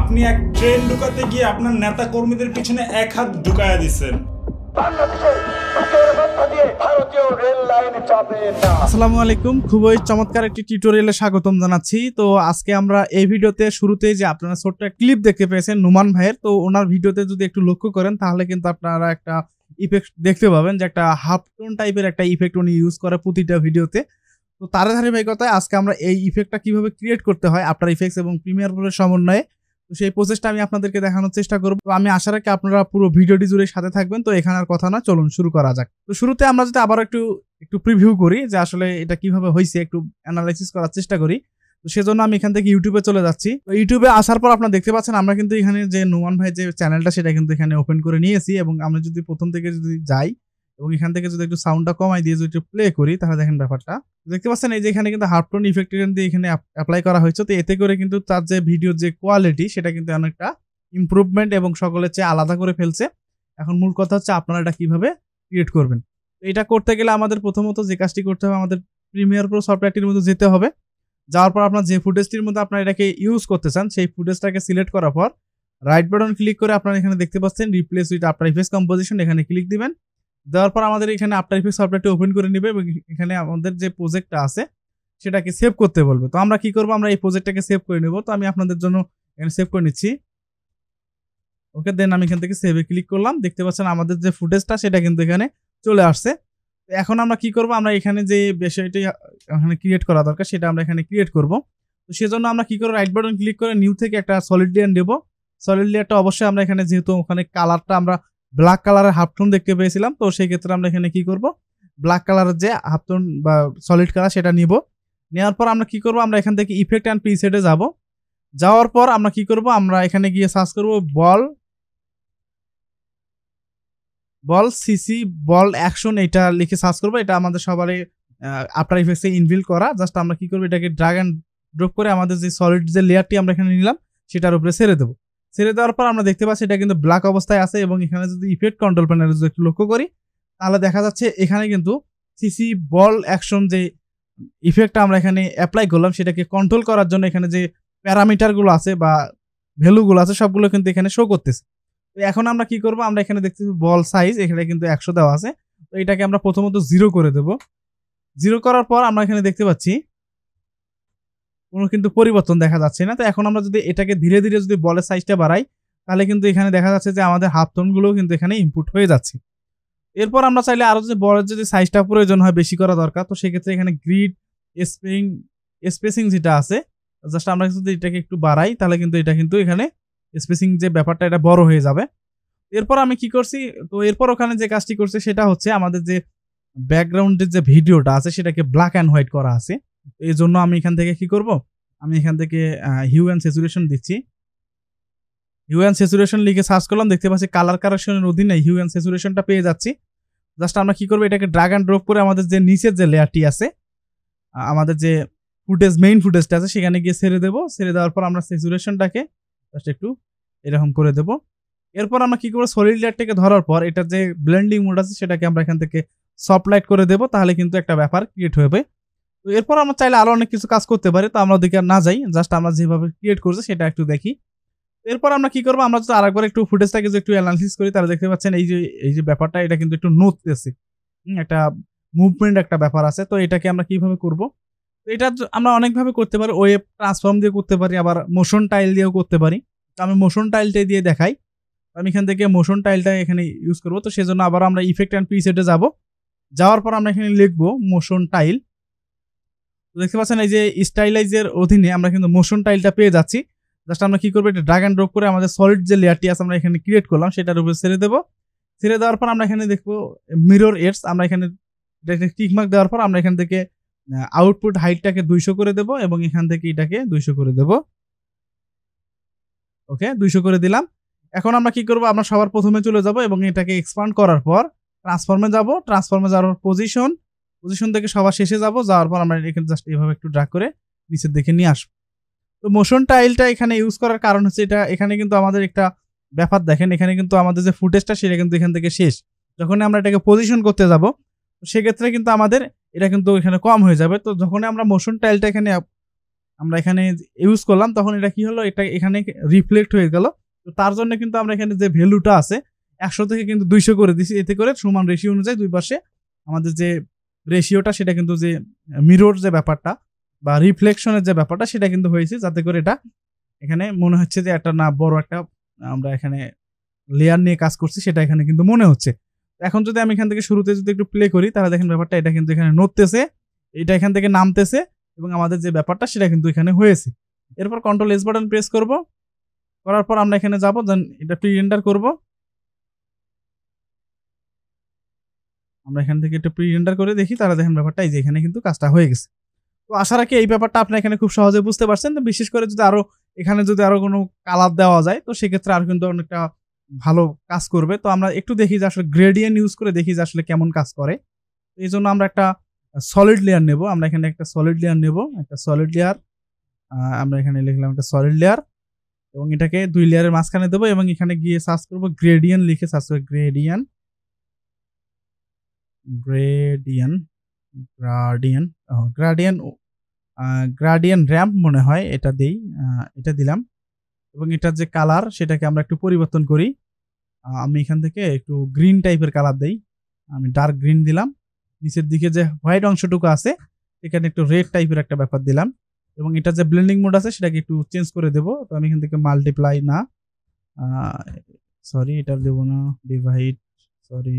আপনি এক ট্রেন ঢুকাতে গিয়ে আপনার নেতা কর্মীদের পিছনে এক হাত ঢুকায়া দিচ্ছেন। আসসালামু আলাইকুম, খুবই চমৎকার একটি টিউটোরিয়ালে স্বাগতম জানাচ্ছি। তো আজকে আমরা এই ভিডিওতে শুরুতেই যে আপনারা ছোট্ট একটা ক্লিপ দেখতে পেয়েছেন নুমান ভাইয়ের, তো ওনার ভিডিওতে যদি একটু লক্ষ্য করেন তাহলে কিন্তু আপনারা একটা ইফেক্ট দেখতে পাবেন যে একটা হাফ টোন টাইপের একটা ইফেক্ট উনি ইউজ করে প্রতিটা ভিডিওতে। তো তার ধারাবাহিকতায় আজকে আমরা এই ইফেক্টটা কিভাবে ক্রিয়েট করতে হয় আফটার ইফেক্টস এবং প্রিমিয়ার প্রোর সমন্বয়ে, তো সেই প্রসেসটা আমি আপনাদেরকে দেখানোর চেষ্টা করব। তো আমি আশা রাখি আপনারা পুরো ভিডিওটি জুড়ে সাথে থাকবেন। তো এখানে আর কথা না, চলুন শুরু করা যাক। তো শুরুতে আমরা যদি আবার একটু প্রিভিউ করি যে আসলে এটা কিভাবে হয়েছে, একটু অ্যানালাইসিস করার চেষ্টা করি। তো সেজন্য আমি এখান থেকে ইউটিউবে চলে যাচ্ছি। তো ইউটিউবে আসার পর আপনারা দেখতে পাচ্ছেন আমরা কিন্তু এখানে যে নুমান ভাই যে চ্যানেলটা সেটা কিন্তু এখানে ওপেন করে নিয়েছি, এবং আমরা যদি প্রথম থেকে যদি যাই এবং এখান থেকে যদি একটু সাউন্ডটা কমাই দিয়ে যদি একটু প্লে করি তাহলে দেখেন ব্যাপারটা দেখতে পাচ্ছেন এই যে এখানে কিন্তু হাফ টোন ইফেক্ট কিন্তু এখানে অ্যাপ্লাই করা হয়েছে। তো এতে করে কিন্তু তার যে ভিডিওর যে কোয়ালিটি সেটা কিন্তু অনেকটা ইমপ্রুভমেন্ট এবং সকলের চেয়ে আলাদা করে ফেলছে। এখন মূল কথা হচ্ছে আপনারা এটা কিভাবে ক্রিয়েট করবেন। তো এটা করতে গেলে আমাদের প্রথমত যে কাজটি করতে হবে, আমাদের প্রিমিয়ার প্রো সফটওয়্যারটির মধ্যে যেতে হবে। যাওয়ার পর আপনার যে ফুটেজটির মধ্যে আপনারা এটাকে ইউজ করতে চান সেই ফুটেজটাকে সিলেক্ট করার পর রাইট বাটন ক্লিক করে আপনারা এখানে দেখতে পাচ্ছেন replace with after effects composition, এখানে ক্লিক দিবেন। দেওয়ার পর আমাদের এখানে আফটার ইফেক্টস সফটওয়্যারটি ওপেন করে নেবে এবং এখানে আমাদের যে প্রজেক্টটা আছে সেটাকে সেভ করতে বলবে। তো আমরা কি করব, আমরা এই প্রজেক্টটাকে সেভ করে নেব। তো আমি আপনাদের জন্য এখানে সেভ করে নিচ্ছি। ওকে, দেন আমি এখান থেকে সেভে ক্লিক করলাম। দেখতে পাচ্ছেন আমাদের যে ফুটেজটা সেটা কিন্তু এখানে চলে আসছে। তো এখন আমরা কি করব, আমরা এখানে যে বিষয়টি এখানে ক্রিয়েট করা দরকার সেটা আমরা এখানে ক্রিয়েট করব। তো সেজন্য আমরা কি করব, রাইট বাটন ক্লিক করে নিউ থেকে একটা সলিড লেয়ার নেব। সলিড লেয়ারটা অবশ্যই আমরা এখানে যেহেতু ওখানে কালারটা আমরা ব্ল্যাক কালারের হাফ টোন দেখতে পেয়েছিলাম, তো সেই ক্ষেত্রে আমরা এখানে কি করব, ব্ল্যাক কালারের যে হাফ টোন বা সলিড কালার সেটা নিব। নেওয়ার পর আমরা কি করব, আমরা এখান থেকে ইফেক্ট অ্যান্ড প্রিসেটে যাব। যাওয়ার পর আমরা কি করব, আমরা এখানে গিয়ে সার্চ করব বল সিসি বল অ্যাকশন, এটা লিখে সার্চ করব। এটা আমাদের সবারই আফটার ইফেক্টসে ইনবিল্ড করা। জাস্ট আমরা কি করব, এটাকে ড্র্যাগ অ্যান্ড ড্রপ করে আমাদের যে সলিড যে লেয়ারটি আমরা এখানে নিলাম সেটার উপরে ছেড়ে দেবো। ছেড়ে দেওয়ার পর আমরা দেখতে পাচ্ছি এটা কিন্তু ব্ল্যাক অবস্থায় আছে, এবং এখানে যদি ইফেক্ট কন্ট্রোল প্যানেলে যদি একটু লক্ষ্য করি তাহলে দেখা যাচ্ছে এখানে কিন্তু সিসি বল অ্যাকশন যে ইফেক্টটা আমরা এখানে অ্যাপ্লাই করলাম সেটাকে কন্ট্রোল করার জন্য এখানে যে প্যারামিটারগুলো আছে বা ভ্যালুগুলো আছে সবগুলো কিন্তু এখানে শো করতেছে। তো এখন আমরা কি করব, আমরা এখানে দেখতেছি বল সাইজ এখানে কিন্তু 100 দেওয়া আছে। তো এটাকে আমরা প্রথমত 0 করে দেব। 0 করার পর আমরা এখানে দেখতে পাচ্ছি কোনো কিন্তু পরিবর্তন দেখা যাচ্ছে না। তো এখন আমরা যদি এটাকে ধীরে ধীরে যদি বলের সাইজটা বাড়াই তাহলে কিন্তু এখানে দেখা যাচ্ছে যে আমাদের হাফ টোনগুলো কিন্তু এখানে ইনপুট হয়ে যাচ্ছে। এরপর আমরা চাইলে আরো যদি বলের যদি সাইজটা প্রয়োজন হয় বেশি করা দরকার, তো সেক্ষেত্রে এখানে গ্রিড স্পেসিং যেটা আছে জাস্ট আমরা যদি এটাকে একটু বাড়াই তাহলে কিন্তু এটা কিন্তু এখানে স্পেসিং যে ব্যাপারটা এটা বড় হয়ে যাবে। এরপর আমি কি করছি, তো এরপর ওখানে যে কাজটি করছে সেটা হচ্ছে আমাদের যে ব্যাকগ্রাউন্ডের যে ভিডিওটা আছে সেটাকে ব্ল্যাক অ্যান্ড হোয়াইট করা আছে। এই জন্য আমি এখান থেকে কি করব, আমি এখান থেকে হিউ অ্যান্ড স্যাচুরেশন দিচ্ছি। হিউ অ্যান্ড স্যাচুরেশন লিখে সার্চ করলাম, দেখতে পাচ্ছি কালার কারেকশনের অধীনে হিউ অ্যান্ড স্যাচুরেশনটা পেয়ে যাচ্ছি। জাস্ট আমরা কি করব, এটাকে ড্র্যাগ অ্যান্ড ড্রপ করে আমাদের যে নিচের যে লেয়ারটি আছে আমাদের যে মেইন ফুটেজটা আছে সেখানে গিয়ে ছেড়ে দেবো। ছেড়ে দেওয়ার পর আমরা স্যাচুরেশনটাকে জাস্ট একটু এরকম করে দেবো। এরপর আমরা কি করবো, সলিড লেয়ারটাকে ধরার পর এটার যে ব্লেন্ডিং মোড আছে সেটাকে আমরা এখান থেকে সফট লাইট করে দেবো, তাহলে কিন্তু একটা ব্যাপার ক্রিয়েট হবে। তো এরপর আমরা চাইলে আরো অনেক কিছু কাজ করতে পারি, তো আমরা ওদিকে না যাই, জাস্ট আমরা যেভাবে ক্রিয়েট করছি সেটা একটু দেখি। এরপর আমরা কি করবো, আমরা যদি আরেকবার একটু ফুটেজটাকে একটু অ্যানালিসিস করি তাহলে দেখতে পাচ্ছেন এই যে ব্যাপারটা এটা কিন্তু একটু নড়তেছে, একটা মুভমেন্ট একটা ব্যাপার আছে। তো এটাকে আমরা কিভাবে করব, তো এটা আমরা অনেকভাবে করতে পারি, ওয়েব ট্রান্সফর্ম দিয়ে করতে পারি, আবার মোশন টাইল দিয়েও করতে পারি। তো আমি মোশন টাইলটাই দিয়ে দেখাই। আমি এখান থেকে মোশন টাইলটা এখানে ইউজ করবো। তো সেজন্য আবার আমরা ইফেক্ট অ্যান্ড প্রিসেটে যাব। যাওয়ার পর আমরা এখানে লিখবো মোশন টাইল। দেখতে পাচ্ছেন এই যে স্টাইলাইজের অধীনে আমরা কিন্তু মোশন টাইলটা পেয়ে যাচ্ছি। জাস্ট আমরা কি করবো, এটা ড্র্যাগ অ্যান্ড ড্রপ করে আমাদের সলিড যে লেয়ারটি আছে আমরা এখানে ক্রিয়েট করলাম সেটার উপরে ছেড়ে দেবো। ছেড়ে দেওয়ার পর আমরা এখানে দেখবো মিরর এডস, আমরা এখানে টিক মার্ক দেওয়ার পর আমরা এখান থেকে আউটপুট হাইটটাকে 200 করে দেবো এবং এখান থেকে এটাকে 200 করে দেবো। ওকে, 200 করে দিলাম। এখন আমরা কি করবো, আমরা সবার প্রথমে চলে যাব এবং এটাকে এক্সপান্ড করার পর ট্রান্সফর্মে যাব। ট্রান্সফর্মে যাওয়ার পজিশন থেকে সবার শেষে যাব। যাওয়ার পর আমরা এখানে জাস্ট এইভাবে একটু ড্র্যাগ করে নিচের দিকে নিয়ে আসবো। তো মোশন টাইলটা এখানে ইউজ করার কারণ হচ্ছে এটা এখানে কিন্তু আমাদের একটা ব্যাপার দেখেন, এখানে কিন্তু আমাদের যে ফুটেজটা সেটা কিন্তু এখান থেকে শেষ। যখন আমরা এটাকে পজিশন করতে যাব সেক্ষেত্রে কিন্তু আমাদের এটা কিন্তু এখানে কম হয়ে যাবে। তো যখন আমরা মোশন টাইলটা এখানে আমরা এখানে ইউজ করলাম, তখন এটা কি হলো, এটা এখানে রিফ্লেক্ট হয়ে গেল। তো তার জন্য কিন্তু আমরা এখানে যে ভ্যালুটা আছে 100 থেকে কিন্তু 200 করে দিছি, এতে করে সমান রেশিও অনুযায়ী দুই পাশে আমাদের যে রেশিওটা সেটা কিন্তু যে মিরর যে ব্যাপারটা বা রিফ্লেকশনের যে ব্যাপারটা সেটা কিন্তু হয়েছে, যাতে করে এটা এখানে মনে হচ্ছে যে একটা না বড় একটা আমরা এখানে লেয়ার নিয়ে কাজ করছি সেটা এখানে কিন্তু মনে হচ্ছে। এখন যদি আমি এখান থেকে শুরুতে যদি একটু প্লে করি তাহলে দেখেন ব্যাপারটা এটা কিন্তু এখানে নড়তেছে, এটা এখান থেকে নামতেছে এবং আমাদের যে ব্যাপারটা সেটা কিন্তু এখানে হয়েছে। এরপর কন্ট্রোল এস বাটন প্রেস করব, করার পর আমরা এখানে যাব, দেন এটা প্রি রেন্ডার করব। আমরা এখান থেকে একটু প্রি রেন্ডার করে দেখি, তাহলে দেখেন ব্যাপারটা এই যে এখানে কিন্তু কাজটা হয়ে গেছে। তো আশা রাখি এই ব্যাপারটা আপনি এখানে খুব সহজে বুঝতে পারছেন। বিশেষ করে যদি আরো এখানে যদি আরো কোনো কালার দেওয়া যায় তো সেক্ষেত্রে আর কিন্তু অনেকটা ভালো কাজ করবে। তো আমরা একটু দেখি যে আসলে গ্রেডিয়েন্ট ইউজ করে দেখি যে আসলে কেমন কাজ করে। এই জন্য আমরা একটা সলিড লেয়ার নেব, আমরা এখানে একটা সলিড লেয়ার নেব, একটা সলিড লেয়ার আমরা এখানে লিখলাম একটা সলিড লেয়ার এবং এটাকে 2 লেয়ারের মাঝখানে দেবো এবং এখানে গিয়ে সার্চ করব গ্রেডিয়েন্ট লিখে সার্চ করব gradient gradient gradient gradient gradient ramp মনে হয় এটা দেই, এটা দিলাম এবং এটার যে কালার সেটাকে আমরা একটু পরিবর্তন করি। আমি এখান থেকে একটু গ্রিন টাইপের কালার দেই, আমি ডার্ক গ্রিন দিলাম। নিচের দিকে যে হোয়াইট অংশটুকু আছে এখানে একটু রেড টাইপের একটা ব্যাপার দিলাম এবং এটা যে ব্লেন্ডিং মোড আছে সেটাকে একটু চেঞ্জ করে দেব। তো আমি এখান থেকে মাল্টিপ্লাই না, সরি এটা দেবো না, ডিভাইড, সরি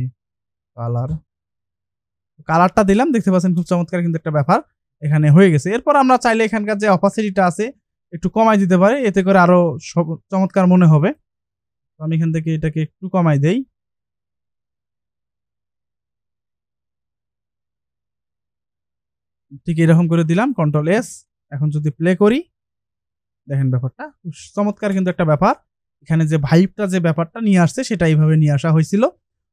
কালারটা দিলাম। দেখতে পাচ্ছেন খুব চমৎকার কিন্তু একটা ব্যাপার এখানে হয়ে গেছে। এরপর আমরা চাইলে এখানকার যে অপাসিটিটা আছে একটু কমাই দিতে পারি, এতে করে আরো চমৎকার মনে হবে। তো আমি এখান থেকে এটাকে একটু কমাই দেই, ঠিক এরকম করে দিলাম, কন্ট্রোল এস। এখন যদি প্লে করি দেখেন ব্যাপারটা খুব চমৎকার কিন্তু একটা ব্যাপার, এখানে যে ভাইবটা যে ব্যাপারটা নিয়ে আসছে সেটা এইভাবে নিয়ে আসা হয়েছিল।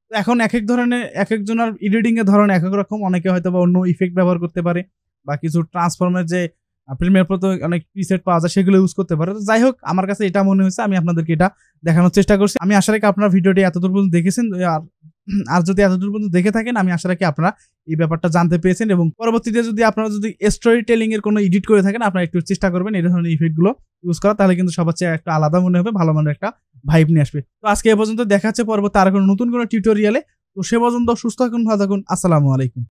তো এখন এক এক ধরনের এক একজনের এডিটিং এর ধরন এক এক রকম, অনেকে হয়তো বা অন্য ইফেক্ট ব্যবহার করতে পারে বা কিছু ট্রান্সফর্মের যে প্রিমিয়ার প্রো অনেক প্রিসেট পাওয়া যায় সেগুলো ইউজ করতে পারে। তো যাই হোক আমার কাছে এটা মনে হয়েছে, আমি আপনাদেরকে এটা দেখানোর চেষ্টা করছি। আমি আশা রাখি আপনার ভিডিওটি এতদূর পর্যন্ত দেখেছেন, আর যদি এতদূর পর্যন্ত দেখে থাকেন আমি আশা রাখি আপনারা এই ব্যাপারটা জানতে পেরেছেন এবং পরবর্তীতে যদি আপনারা যদি স্টোরি টেলিং এর কোনো এডিট করে থাকেন আপনারা একটু চেষ্টা করবেন এই ধরনের ইফেক্টগুলো ইউজ করা, তাহলে কিন্তু সবার চেয়ে একটা আলাদা মনে হবে, ভালো মানের একটা ভাইব নিয়ে আসবে। তো আজকে এ পর্যন্ত, দেখা হচ্ছে পরবর্তী আর কোনো নতুন কোনো টিউটোরিয়ালে। তো সে পর্যন্ত সুস্থ থাকুন, ভালো থাকুন, আসসালামু আলাইকুম।